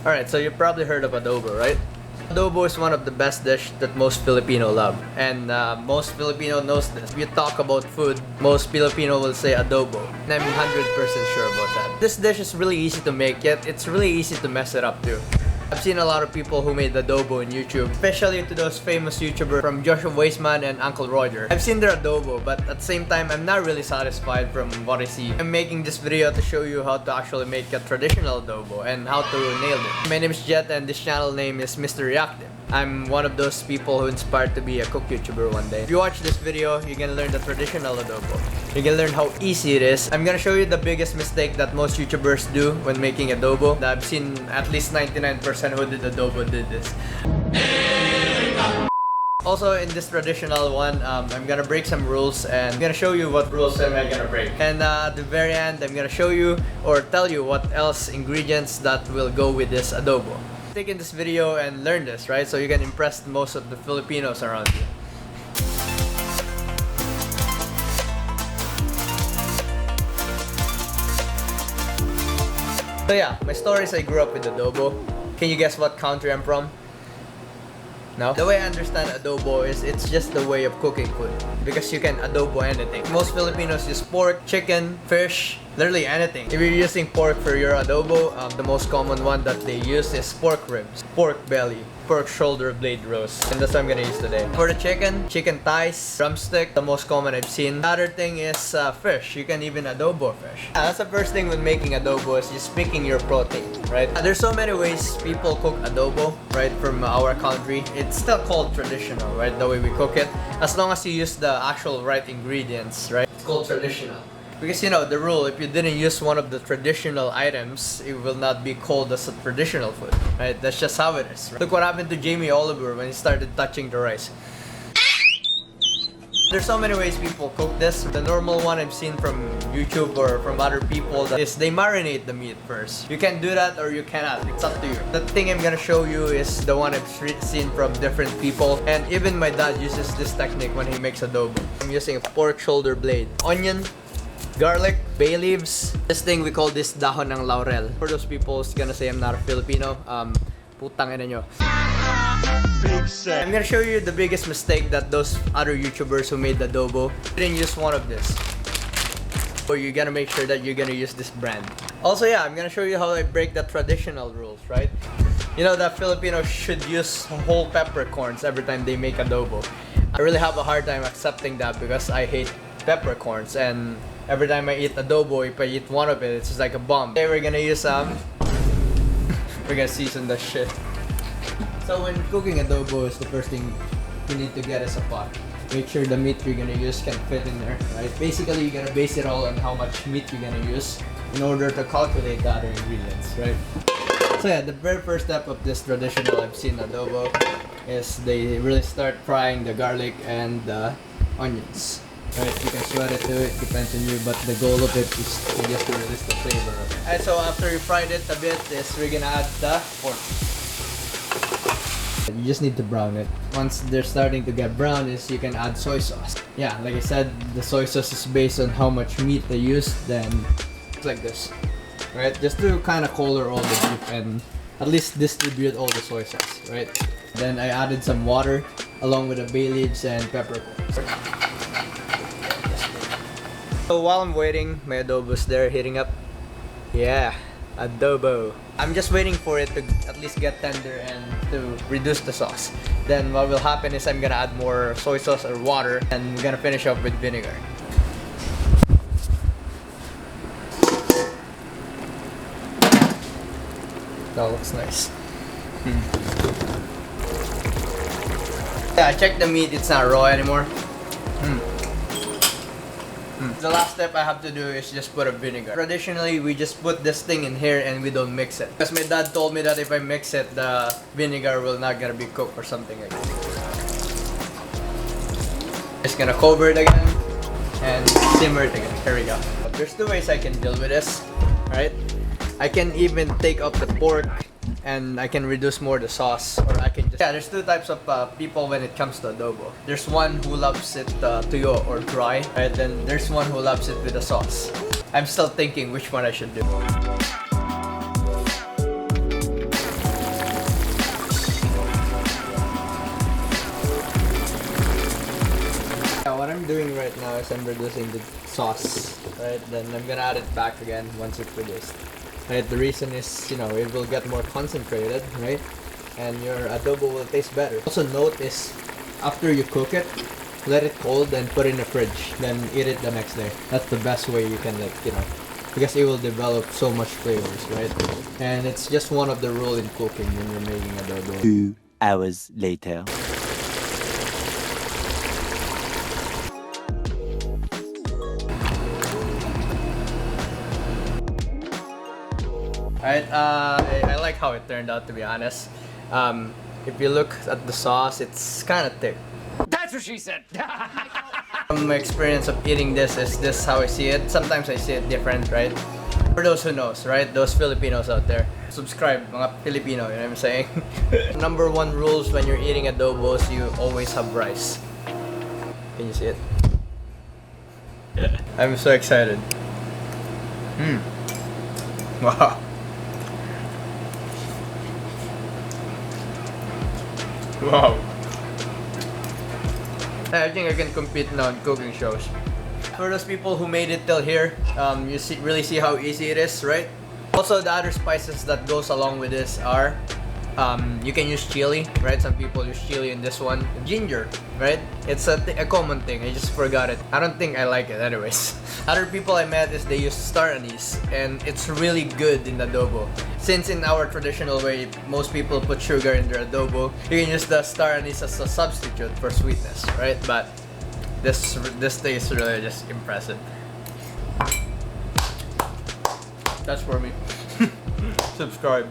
Alright, so you've probably heard of adobo, right? Adobo is one of the best dish that most Filipino love, and most Filipino knows this. If you talk about food, most Filipino will say adobo, and I'm 100% sure about that. This dish is really easy to make, yet it's really easy to mess it up too. I've seen a lot of people who made adobo on YouTube, especially to those famous YouTubers from Weisman and Uncle Roger. I've seen their adobo, but at the same time, I'm not really satisfied from what I see. I'm making this video to show you how to actually make a traditional adobo and how to nail it. My name is Jet and this channel name is Mr. Reactive. I'm one of those people who inspired to be a cook YouTuber one day. If you watch this video, you're gonna learn the traditional adobo. You're gonna learn how easy it is. I'm gonna show you the biggest mistake that most YouTubers do when making adobo. I've seen at least 99% who did adobo did this. Also, in this traditional one, I'm gonna break some rules and I'm gonna show you what rules am I gonna break. And at the very end, I'm gonna show you or tell you what else ingredients that will go with this adobo. Take in this video and learn this, right? So you can impress most of the Filipinos around you. So yeah, my story is I grew up with adobo. Can you guess what country I'm from? No? The way I understand adobo is it's just the way of cooking food. Because you can adobo anything. Most Filipinos use pork, chicken, fish, literally anything. If you're using pork for your adobo, the most common one that they use is pork ribs, pork belly, pork shoulder blade roast. And that's what I'm gonna use today. For the chicken, chicken thighs, drumstick, the most common I've seen. The other thing is fish. You can even adobo fish. That's the first thing when making adobo is just picking your protein, right? There's so many ways people cook adobo, right, from our country. It's still called traditional, right, the way we cook it. As long as you use the actual right ingredients, right? It's called traditional. Because you know the rule, if you didn't use one of the traditional items, it will not be called as a traditional food, right? That's just how it is. Right? Look what happened to Jamie Oliver when he started touching the rice. There's so many ways people cook this. The normal one I've seen from YouTube or from other people is they marinate the meat first. You can do that or you cannot. It's up to you. The thing I'm gonna show you is the one I've seen from different people. And even my dad uses this technique when he makes adobo. I'm using a pork shoulder blade, onion, garlic, bay leaves. This thing we call this dahon ng laurel. For those people who's gonna say I'm not a Filipino, putang ina nyo. I'm gonna show you the biggest mistake that those other YouTubers who made adobo didn't use one of this. So you gotta make sure that you're gonna use this brand. Also, yeah, I'm gonna show you how I break the traditional rules, right? You know that Filipinos should use whole peppercorns every time they make adobo. I really have a hard time accepting that because I hate peppercorns, and every time I eat adobo, if I eat one of it, it's just like a bomb. Today we're gonna use some. We're gonna season the shit. So when cooking adobo, is the first thing you need to get is a pot. Make sure the meat you're gonna use can fit in there, right? Basically, you're gonna base it all on how much meat you're gonna use in order to calculate the other ingredients, right? So yeah, the very first step of this traditional I've seen adobo is they really start frying the garlic and the onions. Right, you can sweat it too, it depends on you, but the goal of it is just to release the flavor of it. And so after you fried it a bit, we're gonna add the pork. You just need to brown it. Once they're starting to get brown, you can add soy sauce. Yeah, like I said, the soy sauce is based on how much meat they use, then it's like this. Right, just to kind of color all the beef and at least distribute all the soy sauce, right? Then I added some water along with the bay leaves and peppercorns. So while I'm waiting, my adobo's there heating up. Yeah, adobo. I'm just waiting for it to at least get tender and to reduce the sauce. Then what will happen is I'm gonna add more soy sauce or water and I'm gonna finish up with vinegar. That looks nice. Yeah, I checked the meat, it's not raw anymore. The last step I have to do is just put a vinegar. Traditionally, we just put this thing in here and we don't mix it. Because my dad told me that if I mix it, the vinegar will not gonna be cooked or something like that. Just gonna cover it again and simmer it again. Here we go. But there's two ways I can deal with this, right? I can even take out the pork and I can reduce more the sauce, or I can just... Yeah, there's two types of people when it comes to adobo. There's one who loves it tuyo or dry, right? Then there's one who loves it with a sauce. I'm still thinking which one I should do. I'm doing right now is I'm reducing the sauce, right? Then I'm gonna add it back again once it's reduced. Right, the reason is, you know, it will get more concentrated, right? And your adobo will taste better. Also note is, after you cook it, let it cold and put it in the fridge. Then eat it the next day. That's the best way you can, like, you know, because it will develop so much flavors, right? And it's just one of the rule in cooking when you're making adobo. 2 hours later. Alright, I like how it turned out, to be honest. If you look at the sauce, it's kind of thick. That's what she said. My experience of eating this is this how I see it. Sometimes I see it different, right? For those who knows, right? Those Filipinos out there. Subscribe, mga Filipino, you know what I'm saying? Number one rules when you're eating adobos, you always have rice. Can you see it? I'm so excited. Wow. Wow. I think I can compete now in cooking shows. For those people who made it till here, you really see how easy it is, right? Also, the other spices that goes along with this are, you can use chili, right? Some people use chili in this one. Ginger, right? It's a common thing. I just forgot it. I don't think I like it anyways. Other people I met is they use star anise, and it's really good in adobo. Since in our traditional way, most people put sugar in their adobo, you can use the star anise as a substitute for sweetness, right? But this tastes really just impressive. That's for me. Subscribe.